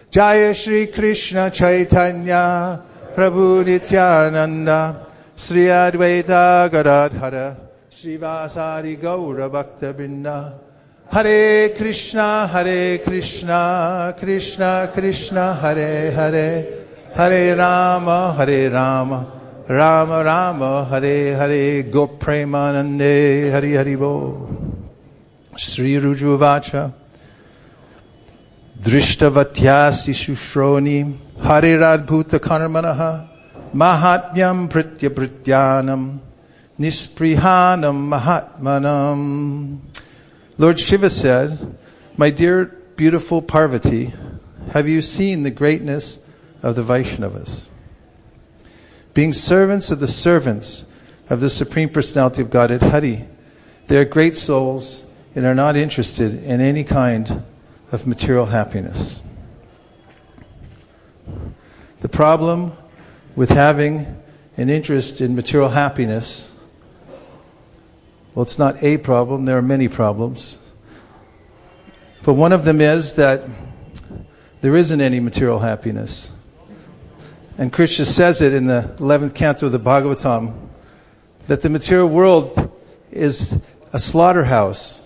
Jaya Shri Krishna Chaitanya Prabhu Nityananda Sri Advaita Gadadhara Srivasari Gaura Bhakta Binda Hare Krishna Krishna Krishna Hare Hare Hare Rama Rama Rama Hare Hare Gopremanande Hari Hari Bo Sri Rujuvacha Drishtavatyasi Shushroni Hariradbhuta Karmanaha Mahatmyam Pritya Prityanam Nisprihanam Mahatmanam. Lord Shiva said, "My dear beautiful Parvati, have you seen the greatness of the Vaishnavas? Being servants of the Supreme Personality of Godhead Hari, they are great souls and are not interested in any kind of material happiness." The problem with having an interest in material happiness, well, it's not a problem, there are many problems. But one of them is that there isn't any material happiness. And Krishna says it in the 11th canto of the Bhagavatam, that the material world is a slaughterhouse.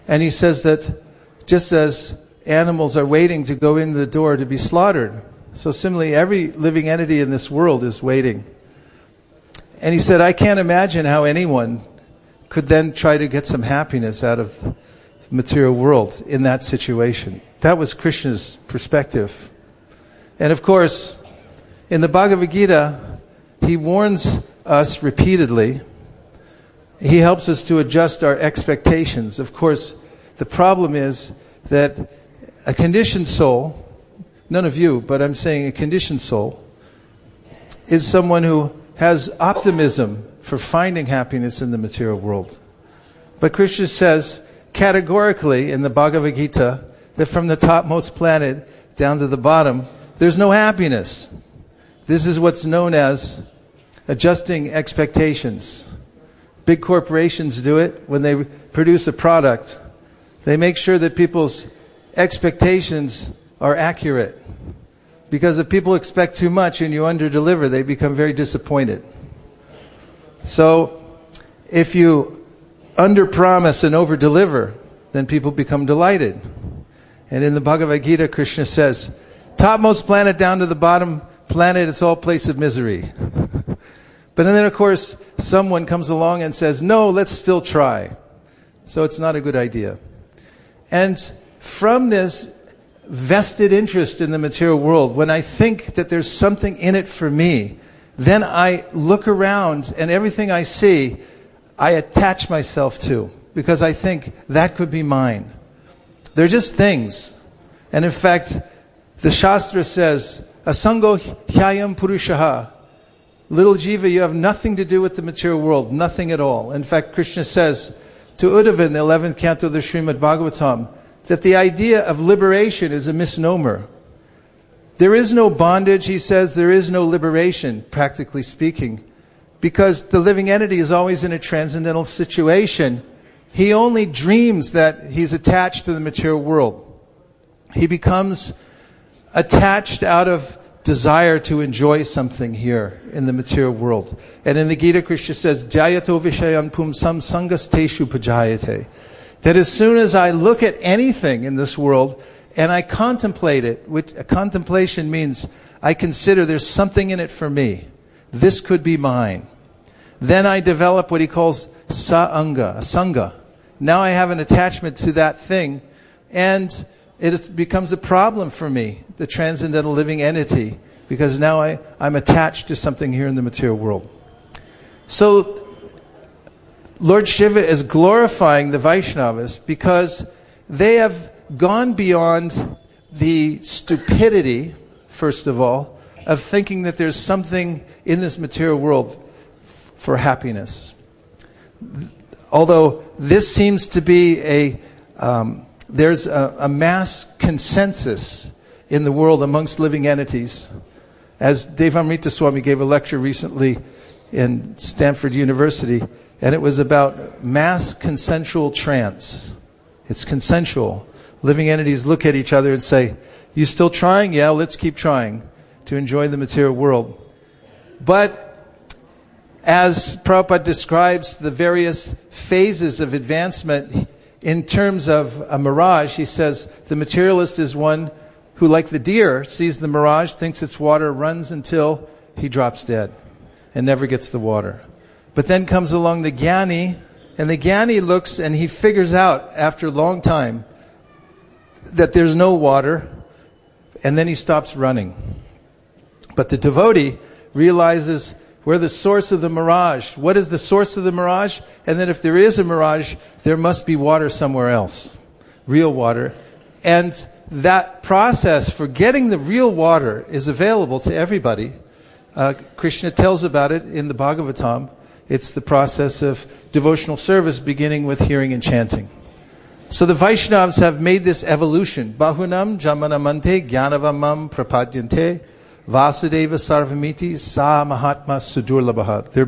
And he says that just as animals are waiting to go in the door to be slaughtered, so similarly every living entity in this world is waiting. And he said, I can't imagine how anyone could then try to get some happiness out of the material world in that situation. That was Krishna's perspective. And of course, in the Bhagavad Gita, he warns us repeatedly. He helps us to adjust our expectations. Of course, the problem is that a conditioned soul, none of you, but I'm saying a conditioned soul, is someone who has optimism for finding happiness in the material world. But Krishna says categorically in the Bhagavad Gita that from the topmost planet down to the bottom, there's no happiness. This is what's known as adjusting expectations. Big corporations do it when they produce a product. They make sure that people's expectations are accurate. Because if people expect too much and you underdeliver, they become very disappointed. So, if you underpromise and overdeliver, then people become delighted. And in the Bhagavad Gita, Krishna says, topmost planet down to the bottom planet, it's all place of misery. But then, of course, someone comes along and says, no, let's still try. So it's not a good idea. And from this vested interest in the material world, when I think that there's something in it for me, then I look around and everything I see, I attach myself to, because I think that could be mine. They're just things. And in fact, the Shastra says, Asango hyayam purushaha. Little jiva, you have nothing to do with the material world, nothing at all. In fact, Krishna says to Uddhava in the 11th canto of the Srimad Bhagavatam, that the idea of liberation is a misnomer. There is no bondage, he says, there is no liberation, practically speaking, because the living entity is always in a transcendental situation. He only dreams that he's attached to the material world. He becomes attached out of desire to enjoy something here in the material world. And in the Gita, Krishna says, Jayato vishayan pumsam sangas teshu pajayate. That as soon as I look at anything in this world and I contemplate it, which a contemplation means I consider there's something in it for me. This could be mine. Then I develop what he calls sanga, a sangha. Now I have an attachment to that thing, and becomes a problem for me, the transcendental living entity, because now I'm attached to something here in the material world. So Lord Shiva is glorifying the Vaishnavas because they have gone beyond the stupidity, first of all, of thinking that there's something in this material world for happiness. Although this seems to be there's a mass consensus in the world amongst living entities. As Devamrita Swami gave a lecture recently in Stanford University, and it was about mass consensual trance. It's consensual. Living entities look at each other and say, You still trying? Yeah, let's keep trying to enjoy the material world. But as Prabhupada describes the various phases of advancement in terms of a mirage, he says the materialist is one who, like the deer, sees the mirage, thinks it's water, runs until he drops dead and never gets the water. But then comes along the jnani, and the jnani looks and he figures out after a long time that there's no water, and then he stops running. But the devotee realizes we're the source of the mirage. What is the source of the mirage? And then if there is a mirage, there must be water somewhere else. Real water. And that process for getting the real water is available to everybody. Krishna tells about it in the Bhagavatam. It's the process of devotional service beginning with hearing and chanting. So the Vaishnavas have made this evolution. Bahunam jamanamante jnanavamam prapadyante Vasudeva Sarvamiti Sa Mahatma Sudurlabha. They're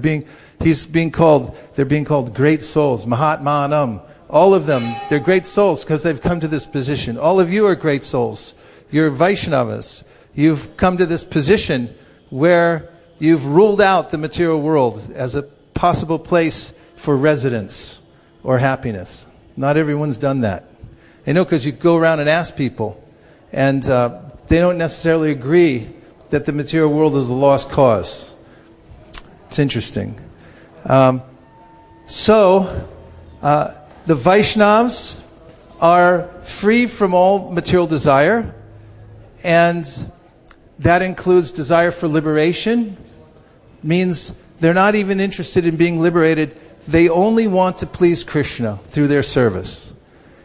being called great souls. Mahatmanam. All of them, they're great souls because they've come to this position. All of you are great souls. You're Vaishnavas. You've come to this position where you've ruled out the material world as a possible place for residence or happiness. Not everyone's done that. I know because you go around and ask people, and they don't necessarily agree that the material world is a lost cause. It's interesting. The Vaishnavas are free from all material desire, and that includes desire for liberation. Means they're not even interested in being liberated. They only want to please Krishna through their service.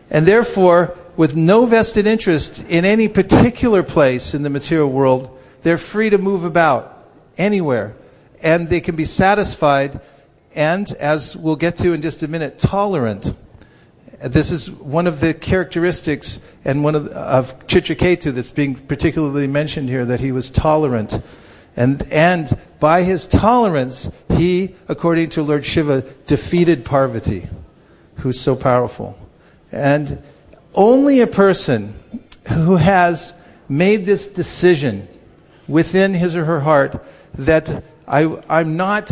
And therefore, with no vested interest in any particular place in the material world, they're free to move about anywhere. And they can be satisfied and, as we'll get to in just a minute, tolerant. This is one of the characteristics and one of Citraketu that's being particularly mentioned here, that he was tolerant. And by his tolerance, he, according to Lord Shiva, defeated Parvati, who's so powerful. And only a person who has made this decision within his or her heart that I'm not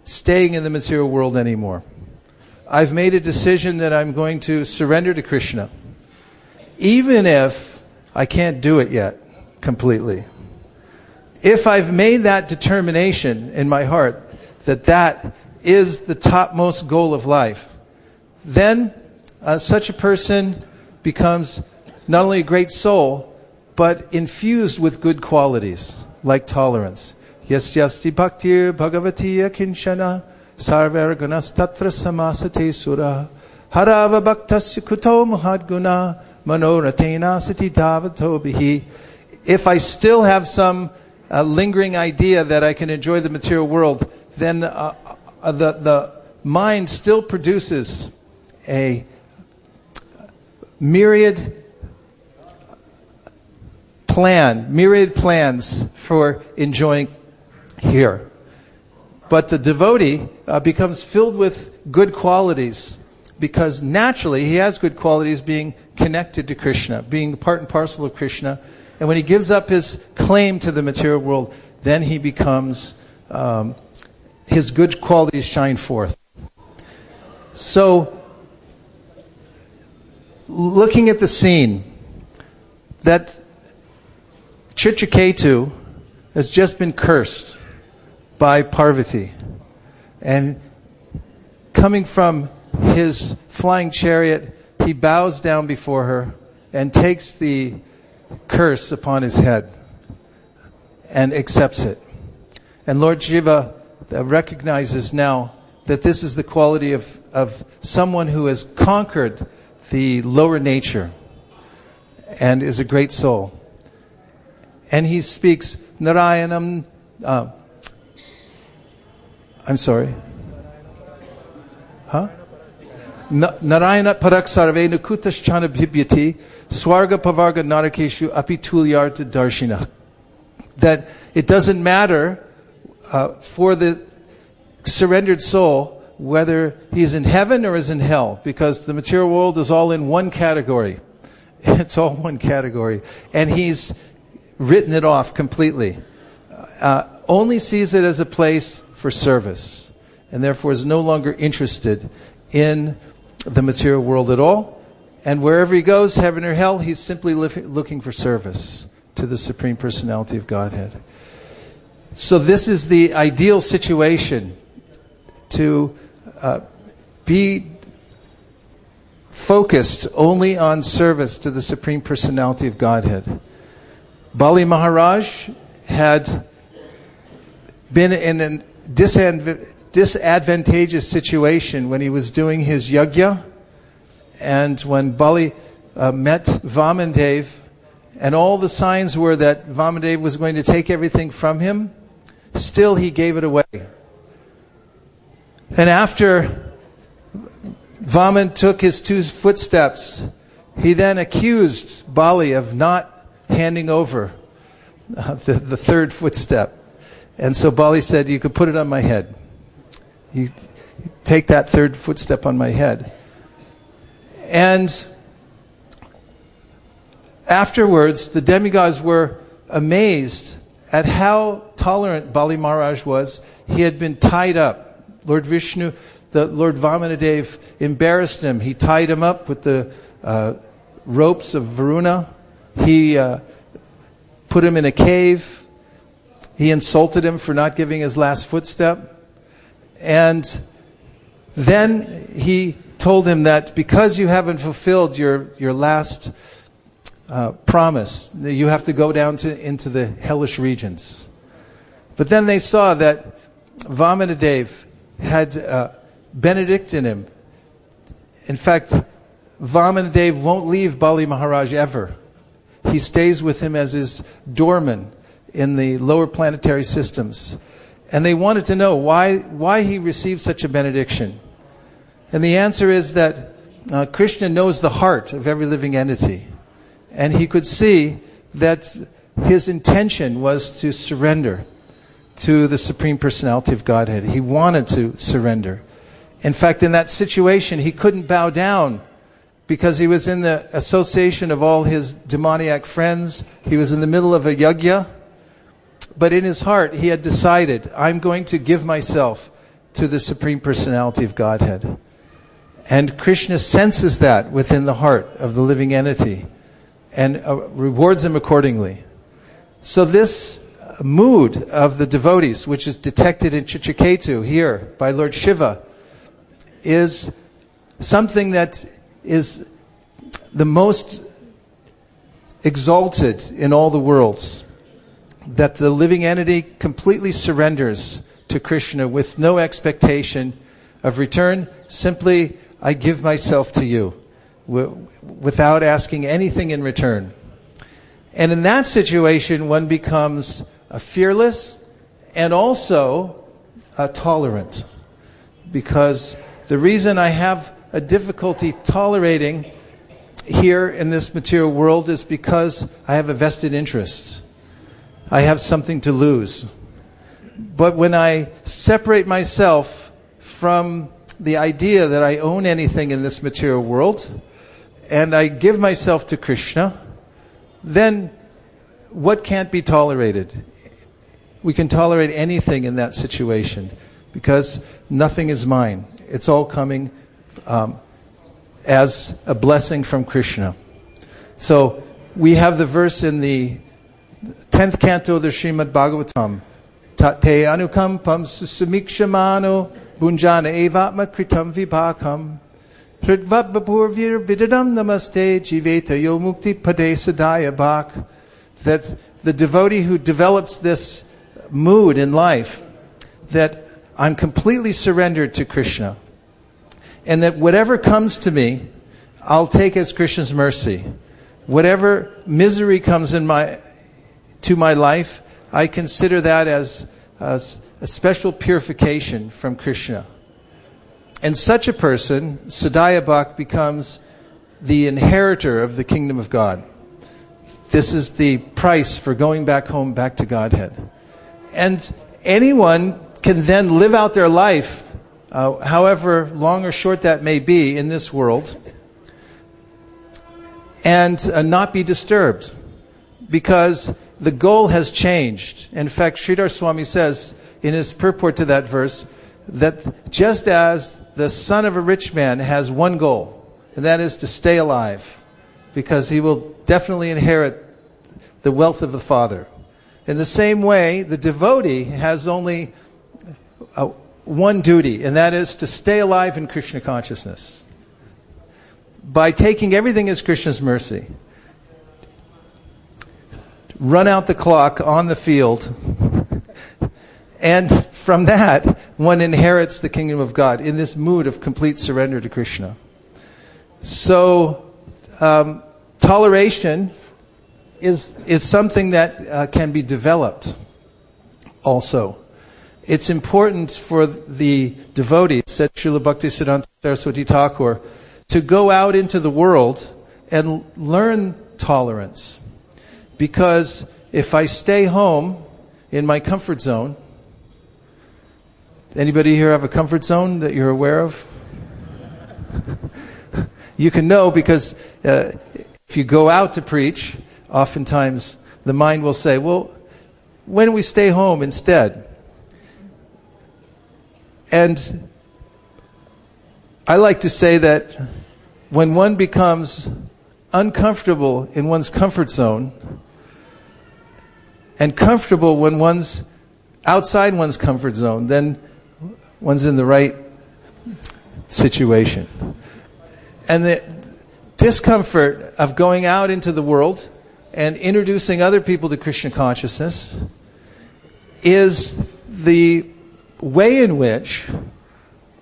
staying in the material world anymore. I've made a decision that I'm going to surrender to Krishna, even if I can't do it yet completely. If I've made that determination in my heart that that is the topmost goal of life, then such a person becomes not only a great soul, but infused with good qualities, like tolerance. Yasyasti bhaktir bhagavatiya kinshana sarvar gunas tatra samasate sura harava bhaktasya kuto mahadguna manoratena sati davato bihi. If I still have some lingering idea that I can enjoy the material world, then the mind still produces a myriad plans for enjoying here. But the devotee becomes filled with good qualities because naturally he has good qualities being connected to Krishna, being part and parcel of Krishna. And when he gives up his claim to the material world, then he becomes, his good qualities shine forth. So, looking at the scene, that Citraketu has just been cursed by Parvati. And coming from his flying chariot, he bows down before her and takes the curse upon his head and accepts it. And Lord Shiva recognizes now that this is the quality of someone who has conquered the lower nature and is a great soul. And he speaks Narayanam. I'm sorry. Huh? Narayana parak sarve nukutaschana bhibyati swarga pavarga narakeshu apitulyarta darshina. That it doesn't matter for the surrendered soul whether he's in heaven or is in hell, because the material world is all in one category. It's all one category. And he's written it off completely. Only sees it as a place for service, and therefore is no longer interested in the material world at all. And wherever he goes, heaven or hell, he's simply looking for service to the Supreme Personality of Godhead. So this is the ideal situation, to be focused only on service to the Supreme Personality of Godhead. Bali Maharaj had been in a disadvantageous situation when he was doing his yajna, and when Bali met Vamandev, and all the signs were that Vamandev was going to take everything from him, still he gave it away. And after Vaman took his 2 footsteps, he then accused Bali of not handing over the 3rd footstep. And so Bali said, you could put it on my head. You take that 3rd footstep on my head. And afterwards, the demigods were amazed at how tolerant Bali Maharaj was. He had been tied up. Lord Vishnu, the Lord Vamanadev, embarrassed him. He tied him up with the ropes of Varuna. He put him in a cave. He insulted him for not giving his last footstep. And then he told him that because you haven't fulfilled your last promise, you have to go down into the hellish regions. But then they saw that Vamanadev had Benedict in him. In fact, Vamanadev won't leave Bali Maharaj ever. He stays with him as his doorman in the lower planetary systems. And they wanted to know why he received such a benediction. And the answer is that Krishna knows the heart of every living entity. And he could see that his intention was to surrender to the Supreme Personality of Godhead. He wanted to surrender. In fact, in that situation, he couldn't bow down because he was in the association of all his demoniac friends. He was in the middle of a yajna. But in his heart, he had decided, I'm going to give myself to the Supreme Personality of Godhead. And Krishna senses that within the heart of the living entity and rewards him accordingly. So this mood of the devotees, which is detected in Citraketu here by Lord Shiva, is something that is the most exalted in all the worlds. That the living entity completely surrenders to Krishna with no expectation of return. Simply, I give myself to you without asking anything in return. And in that situation, one becomes fearless and also tolerant. Because the reason I have a difficulty tolerating here in this material world is because I have a vested interest. I have something to lose. But when I separate myself from the idea that I own anything in this material world, and I give myself to Krishna, then what can't be tolerated? We can tolerate anything in that situation, because nothing is mine. It's all coming as a blessing from Krishna. So we have the verse in the 10th canto of the Srimad Bhagavatam. Tate anukampam susumikshamano bunjana evatma kritam vibhakam pridvabhapurvir vidadam namaste jiveta yo mukti pade sadaya bhak. That the devotee who develops this mood in life, that I'm completely surrendered to Krishna, and that whatever comes to me, I'll take as Krishna's mercy. Whatever misery comes to my life, I consider that as a special purification from Krishna. And such a person, Sadaya Bhak, becomes the inheritor of the kingdom of God. This is the price for going back home, back to Godhead. And anyone can then live out their life, however long or short that may be in this world, and not be disturbed, because the goal has changed. In fact, Sridhar Swami says in his purport to that verse that just as the son of a rich man has one goal, and that is to stay alive, because he will definitely inherit the wealth of the Father. In the same way, the devotee has only one duty, and that is to stay alive in Krishna consciousness. By taking everything as Krishna's mercy, run out the clock on the field, and from that, one inherits the kingdom of God in this mood of complete surrender to Krishna. So, toleration is something that can be developed also. It's important for the devotee, said Srila Bhaktisiddhanta Saraswati Thakur, to go out into the world and learn tolerance. Because if I stay home in my comfort zone, anybody here have a comfort zone that you're aware of? You can know, because if you go out to preach, oftentimes the mind will say, well, why don't we stay home instead? And I like to say that when one becomes uncomfortable in one's comfort zone, and comfortable when one's outside one's comfort zone, then one's in the right situation. And the discomfort of going out into the world and introducing other people to Krishna consciousness is the way in which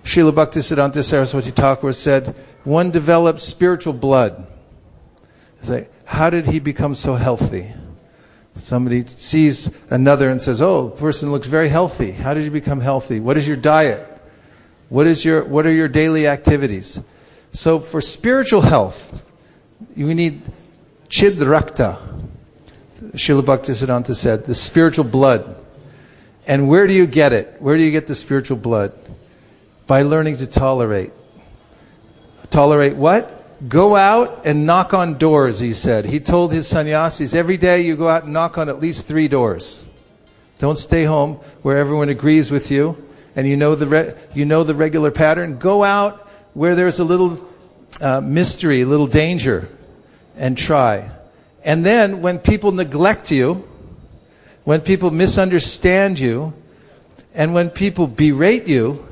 Srila Bhaktisiddhanta Saraswati Thakur said one develops spiritual blood. It's like, how did he become so healthy? Somebody sees another and says, oh, the person looks very healthy. How did you become healthy? What is your diet? What are your daily activities? So for spiritual health, you need chidrakta. Srila Bhaktisiddhanta said, the spiritual blood. And where do you get it? Where do you get the spiritual blood? By learning to tolerate. Tolerate what? Go out and knock on doors, he said. He told his sannyasis, every day you go out and knock on at least 3 doors. Don't stay home where everyone agrees with you and you know the regular pattern. Go out where there's a little mystery, a little danger, and try. And then when people neglect you, when people misunderstand you, and when people berate you,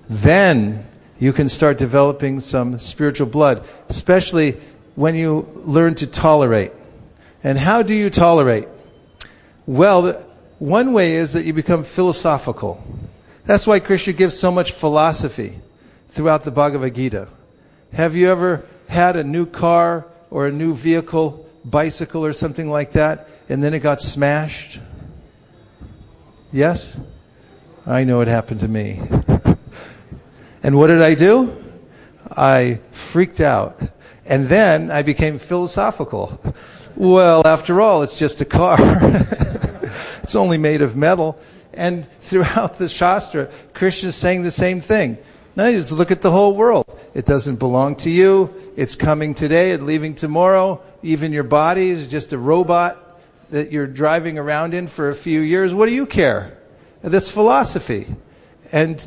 then you can start developing some spiritual blood, especially when you learn to tolerate. And how do you tolerate? Well, one way is that you become philosophical. That's why Krishna gives so much philosophy throughout the Bhagavad Gita. Have you ever had a new car or a new vehicle, bicycle or something like that, and then it got smashed? Yes? I know it happened to me. And what did I do? I freaked out. And then I became philosophical. Well, after all, it's just a car. It's only made of metal. And throughout the Shastra, Krishna is saying the same thing. Now you just look at the whole world. It doesn't belong to you. It's coming today and leaving tomorrow. Even your body is just a robot that you're driving around in for a few years. What do you care? That's philosophy. And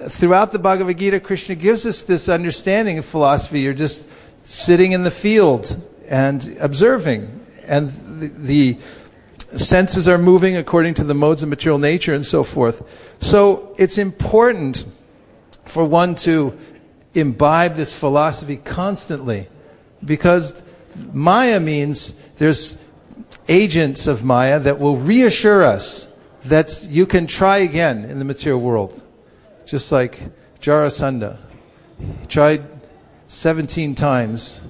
throughout the Bhagavad Gita, Krishna gives us this understanding of philosophy. You're just sitting in the field and observing. And the senses are moving according to the modes of material nature and so forth. So it's important for one to imbibe this philosophy constantly, because Maya means there's agents of Maya that will reassure us that you can try again in the material world. Just like Jarasandha. He tried 17 times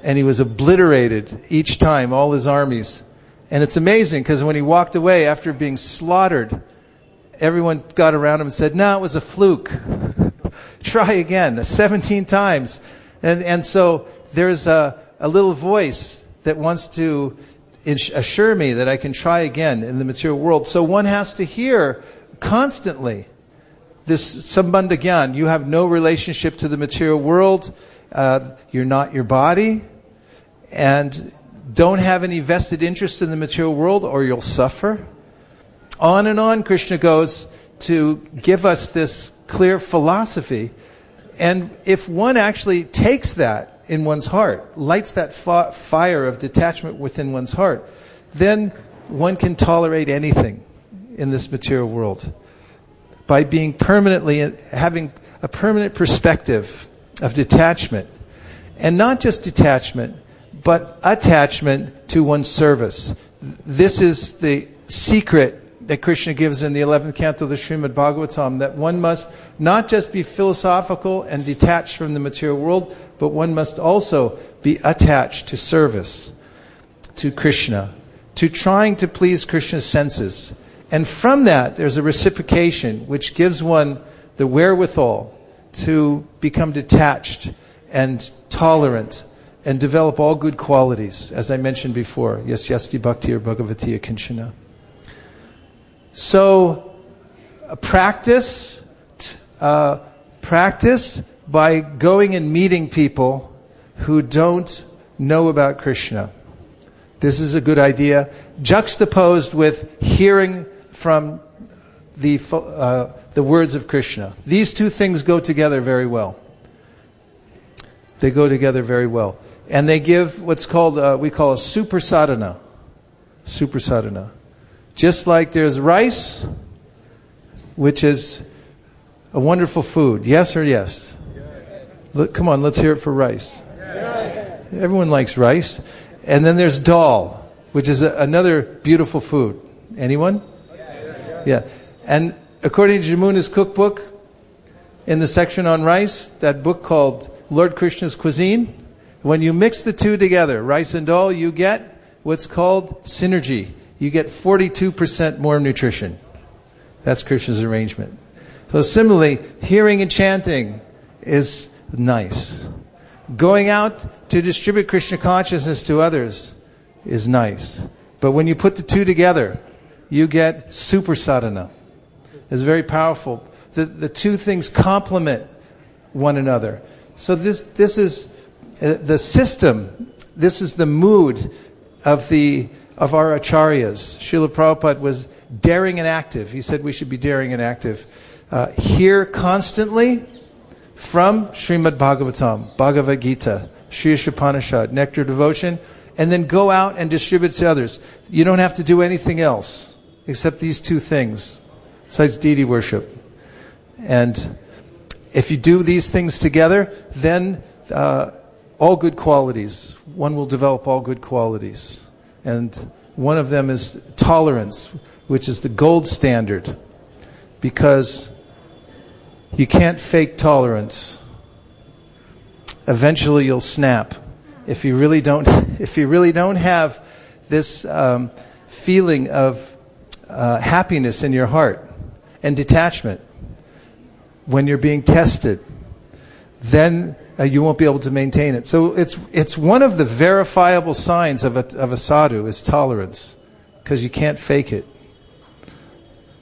and he was obliterated each time, all his armies. And it's amazing because when he walked away after being slaughtered, everyone got around him and said, no, it was a fluke. Try again, 17 times. And so there's a little voice that wants to assure me that I can try again in the material world. So one has to hear constantly this sambandha gyan. You have no relationship to the material world. You're not your body. and don't have any vested interest in the material world or you'll suffer. On and on Krishna goes to give us this clear philosophy. And if one actually takes that in one's heart, lights that fire of detachment within one's heart, then one can tolerate anything in this material world by being having a permanent perspective of detachment. And not just detachment, but attachment to one's service. This is the secret that Krishna gives in the 11th canto of the Srimad Bhagavatam, that one must not just be philosophical and detached from the material world, but one must also be attached to service, to Krishna, to trying to please Krishna's senses. And from that, there's a reciprocation which gives one the wherewithal to become detached and tolerant and develop all good qualities, as I mentioned before. Yes, yasti bhakti or bhagavati akinchana. So, practice by going and meeting people who don't know about Krishna. This is a good idea, juxtaposed with hearing from the words of Krishna. These two things go together very well. They go together very well. And they give what's called, we call a super sadhana. Super sadhana. Just like there's rice, which is a wonderful food. Yes or yes? Look, come on, let's hear it for rice. Yes. Everyone likes rice. And then there's dal, which is another beautiful food. Anyone? Yes. Yeah. And according to Jamuna's cookbook, in the section on rice, that book called Lord Krishna's Cuisine, when you mix the two together, rice and dal, you get what's called synergy. You get 42% more nutrition. That's Krishna's arrangement. So similarly, hearing and chanting is nice. Going out to distribute Krishna consciousness to others is nice. But when you put the two together, you get super sadhana. It's very powerful. The two things complement one another. So this is the system. This is the mood of our acharyas. Srila Prabhupada was daring and active. He said we should be daring and active. Hear constantly from Srimad Bhagavatam, Bhagavad Gita, Shri Upanishad, Nectar Devotion, and then go out and distribute it to others. You don't have to do anything else except these two things, besides deity worship. And if you do these things together, then all good qualities, one will develop all good qualities. And one of them is tolerance, which is the gold standard, because you can't fake tolerance. Eventually you'll snap. If you really don't have this feeling of happiness in your heart and detachment when you're being tested, then you won't be able to maintain it. So it's one of the verifiable signs of a sadhu is tolerance, because you can't fake it.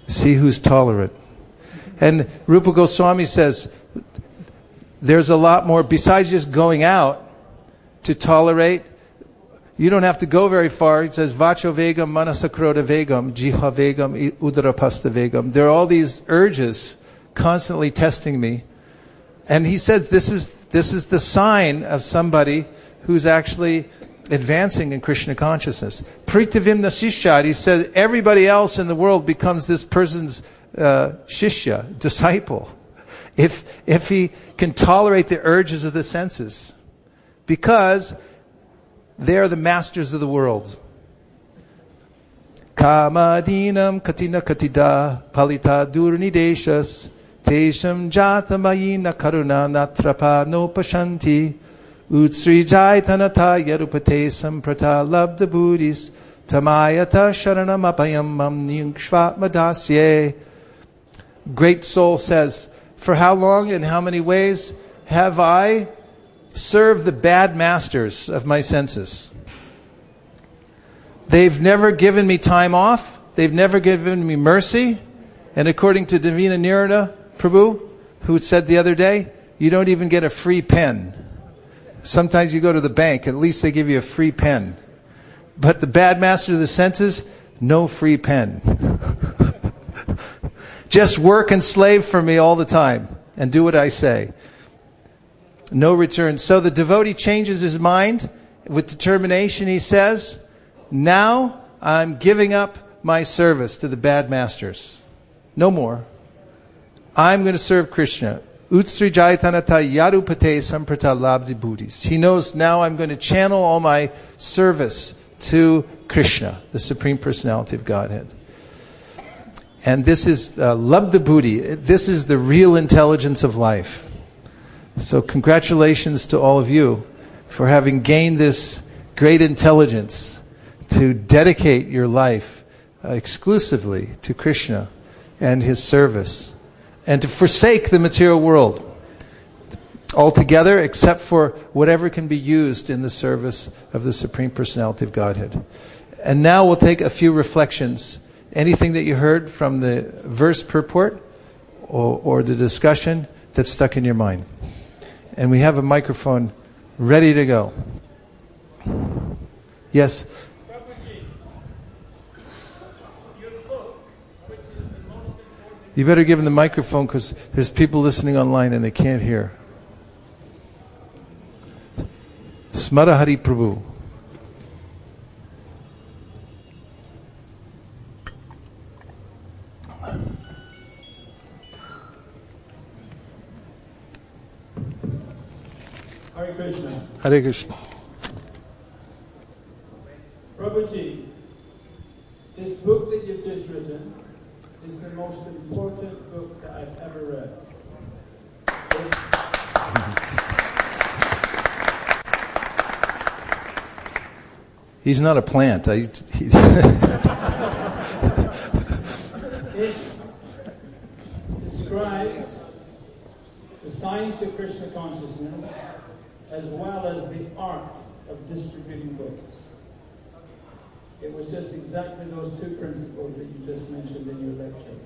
See who's tolerant. And Rupa Goswami says there's a lot more besides just going out to tolerate. You don't have to go very far. He says vacho vegam, manasakroda vegam, jiha vegam, udarapasta vegam. There are all these urges constantly testing me. And he says this is the sign of somebody who's actually advancing in Krishna consciousness. Pritavimna shishya, he says everybody else in the world becomes this person's shishya, disciple, if he can tolerate the urges of the senses, because they are the masters of the world. Kamadinam katina katida palita durnideshas tesham jatamayina karuna natrapa no pashanti utsri jaitanata yarupate samprata labda buddhis tamayata sharanam apayam nyingshvat madasye. Great soul says, for how long and how many ways have I served the bad masters of my senses? They've never given me time off. They've never given me mercy. And according to Davina Nirada Prabhu, who said the other day, you don't even get a free pen. Sometimes you go to the bank, at least they give you a free pen. But the bad master of the senses, no free pen. Just work and slave for me all the time and do what I say. No return. So the devotee changes his mind with determination. He says, now I'm giving up my service to the bad masters. No more. I'm going to serve Krishna. Utsri Jaitanata Yarupate Samprata Labdi Buddhis. He knows now I'm going to channel all my service to Krishna, the Supreme Personality of Godhead. And this is Labdha Buddhi. This is the real intelligence of life. So congratulations to all of you for having gained this great intelligence to dedicate your life exclusively to Krishna and His service, and to forsake the material world altogether, except for whatever can be used in the service of the Supreme Personality of Godhead. And now we'll take a few reflections. Anything that you heard from the verse purport or the discussion that stuck in your mind. And we have a microphone ready to go. Yes? You better give him the microphone because there's people listening online and they can't hear. Smara Hari Prabhu. Hare Krishna. Hare Krishna. Prabhuji, this book that you've just written is the most important book that I've ever read. He's not a plant. It describes the science of Krishna consciousness as well as the art of distributing books. It was just exactly those two principles that you just mentioned in your lecture.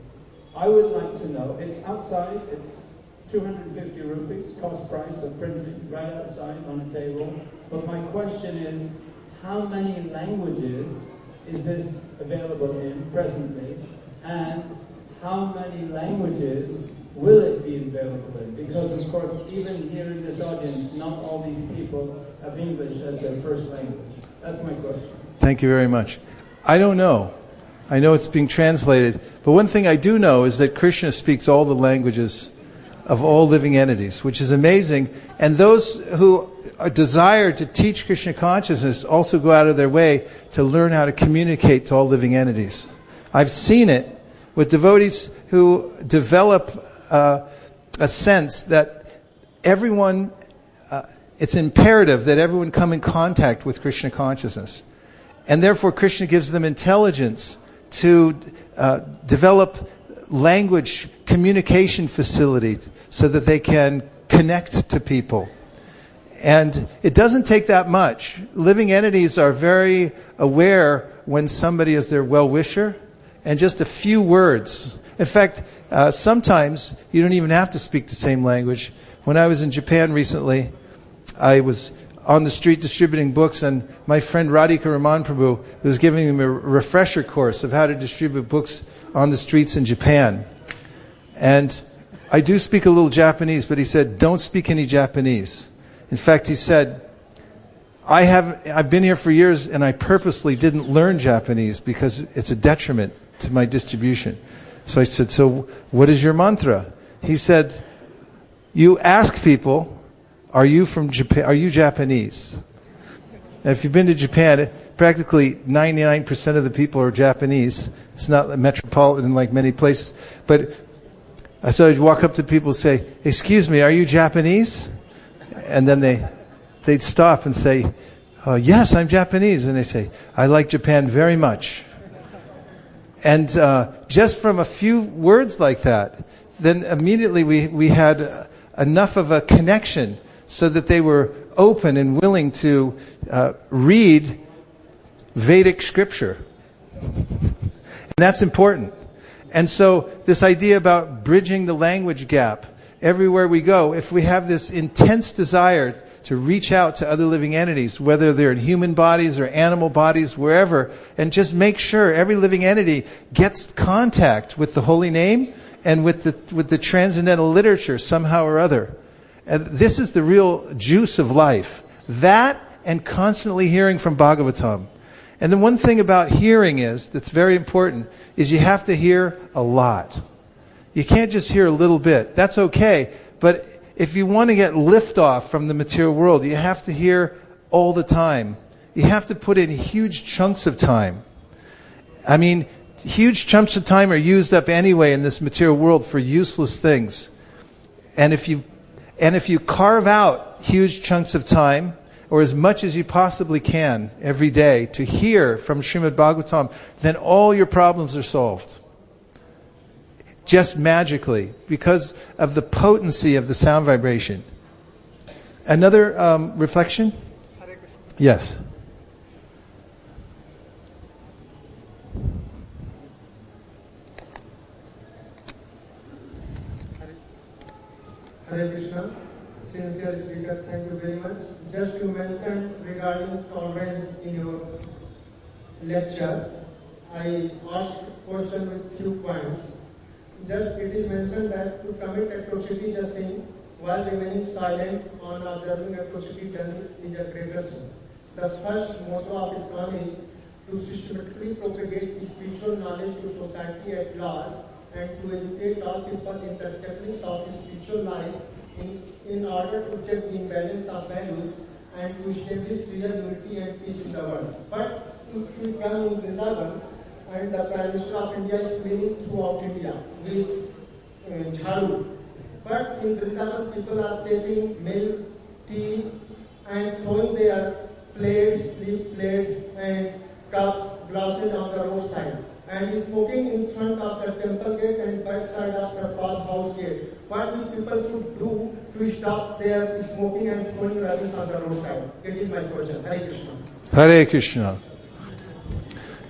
I would like to know, it's outside, it's 250 rupees, cost price of printing, right outside on a table. But my question is, how many languages is this available in presently? And how many languages will it be available in? Because of course, even here in this audience, not all these people have English as their first language. That's my question. Thank you very much. I don't know. I know it's being translated. But one thing I do know is that Krishna speaks all the languages of all living entities, which is amazing. And those who desire to teach Krishna consciousness also go out of their way to learn how to communicate to all living entities. I've seen it with devotees who develop a sense that everyone, it's imperative that everyone come in contact with Krishna consciousness. And therefore Krishna gives them intelligence to develop language communication facilities so that they can connect to people. And it doesn't take that much. Living entities are very aware when somebody is their well-wisher, and just a few words. In fact, sometimes you don't even have to speak the same language. When I was in Japan recently, I was on the street distributing books, and my friend Radhika Raman Prabhu was giving me a refresher course of how to distribute books on the streets in Japan. And I do speak a little Japanese, but he said, don't speak any Japanese. In fact, he said, I've been here for years and I purposely didn't learn Japanese because it's a detriment to my distribution. So I said, so what is your mantra? He said, you ask people, are you from Japan? Are you Japanese? And if you've been to Japan, practically 99% of the people are Japanese. It's not a metropolitan like many places. But so I'd walk up to people and say, excuse me, are you Japanese? And then they'd stop and say, yes, I'm Japanese. And they say, I like Japan very much. And just from a few words like that, then immediately we had enough of a connection so that they were open and willing to read Vedic scripture. And that's important. And so this idea about bridging the language gap, everywhere we go, if we have this intense desire to reach out to other living entities, whether they're in human bodies or animal bodies, wherever, and just make sure every living entity gets contact with the holy name and with the transcendental literature somehow or other. And this is the real juice of life. That and constantly hearing from Bhagavatam. And the one thing about hearing that's very important, is you have to hear a lot. You can't just hear a little bit. That's okay. But if you want to get liftoff from the material world, you have to hear all the time. You have to put in huge chunks of time. I mean, huge chunks of time are used up anyway in this material world for useless things. And if you carve out huge chunks of time, or as much as you possibly can every day to hear from Srimad Bhagavatam, then all your problems are solved. Just magically, because of the potency of the sound vibration. Another reflection? Yes. Hare Krishna. Sincere speaker, thank you very much. Just to mention regarding tolerance in your lecture, I asked a question with few points. Just it is mentioned that to commit atrocity is a sin, while remaining silent on observing atrocity done is a greater sin. The first motto of Islam is to systematically propagate spiritual knowledge to society at large and to educate all people in the techniques of spiritual life in order to check the imbalance of values and to establish real unity and peace in the world. But if we come in Vrindavan, and the Prime Minister of India is cleaning throughout India with jharu. But in Vrindavan, people are taking milk, tea, and throwing their plates, sleep plates, and cups, glasses on the roadside, and smoking in front of the temple gate and back side of the house gate. What we people should do to stop their smoking and throwing rubbish on the roadside? It is my question. Hare Krishna. Hare Krishna.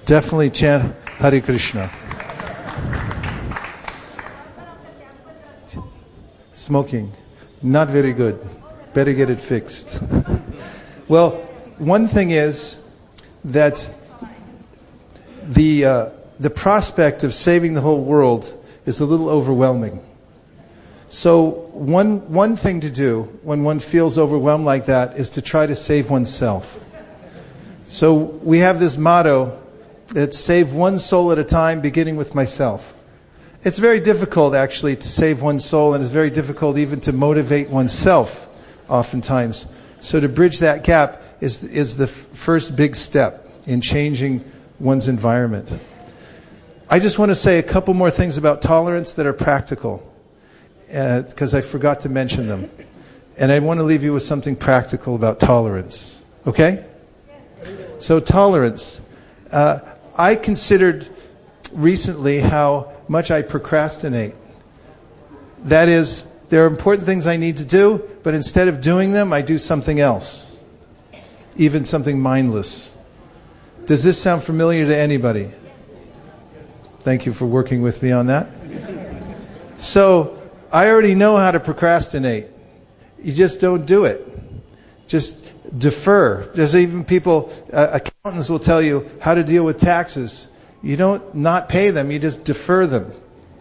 Definitely chant Hare Krishna. Smoking, not very good. Better get it fixed. Well, one thing is that the prospect of saving the whole world is a little overwhelming. So one thing to do when one feels overwhelmed like that is to try to save oneself. So we have this motto that save one soul at a time, beginning with myself. It's very difficult actually to save one soul, and it's very difficult even to motivate oneself oftentimes. So to bridge that gap is the first big step in changing one's environment. I just want to say a couple more things about tolerance that are practical, because I forgot to mention them. And I want to leave you with something practical about tolerance. Okay? So tolerance. I considered recently how much I procrastinate. That is, there are important things I need to do, but instead of doing them, I do something else. Even something mindless. Does this sound familiar to anybody? Thank you for working with me on that. So, I already know how to procrastinate. You just don't do it. Just defer. There's even people, accountants will tell you how to deal with taxes. You don't not pay them, you just defer them.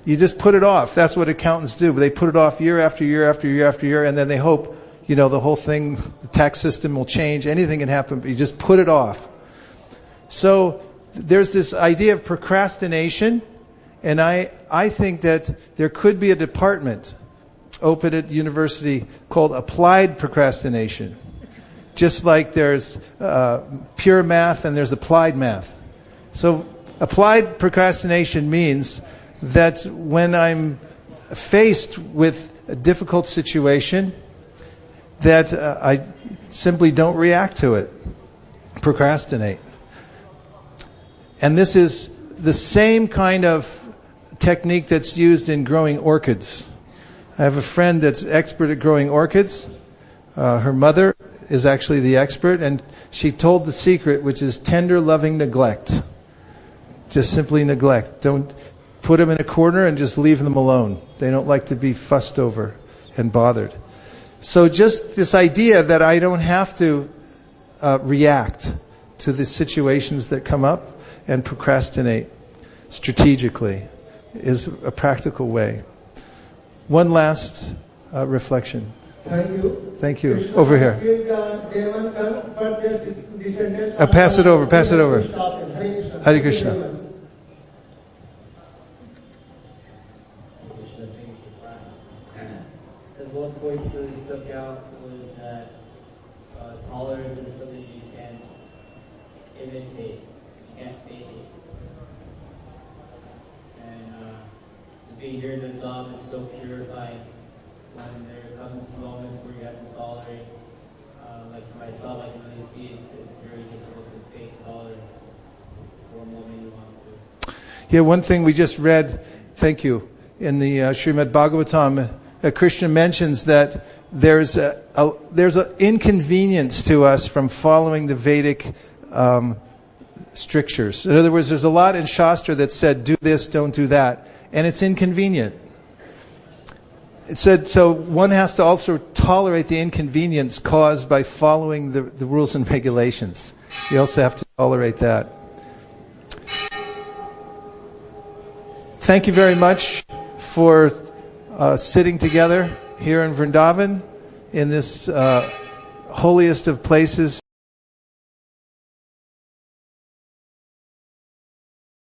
You just put it off. That's what accountants do. They put it off year after year after year after year, and then they hope, the whole thing, the tax system will change. Anything can happen, but you just put it off. So there's this idea of procrastination, and I think that there could be a department open at university called applied procrastination. Just like there's pure math and there's applied math. So applied procrastination means that when I'm faced with a difficult situation, that I simply don't react to it. Procrastinate. And this is the same kind of technique that's used in growing orchids. I have a friend that's expert at growing orchids. Her mother is actually the expert, and she told the secret, which is tender, loving neglect. Just simply neglect. Don't put them in a corner and just leave them alone. They don't like to be fussed over and bothered. So just this idea that I don't have to react to the situations that come up and procrastinate strategically is a practical way. One last reflection. Thank you. Thank you. Krishna Over here. killed the Devatas, but their descendants Pass it over, pass it over. Stop him. Hare Krishna. Hare Thank you Krishna. very much. Krishna, thank you for class. As one point that stuck out was that tolerance is something you can't imitate, you can't fake it. And just being here in the Dham is so purifying. When there comes moments where you have to tolerate, like for myself, I can really see it's very difficult to fake tolerance for a moment you want to. Yeah, one thing we just read, thank you, in the Srimad Bhagavatam, Krishna mentions that there's an inconvenience to us from following the Vedic strictures. In other words, there's a lot in Shastra that said, do this, don't do that, and it's inconvenient. It said, so one has to also tolerate the inconvenience caused by following the rules and regulations. You also have to tolerate that. Thank you very much for sitting together here in Vrindavan, in this holiest of places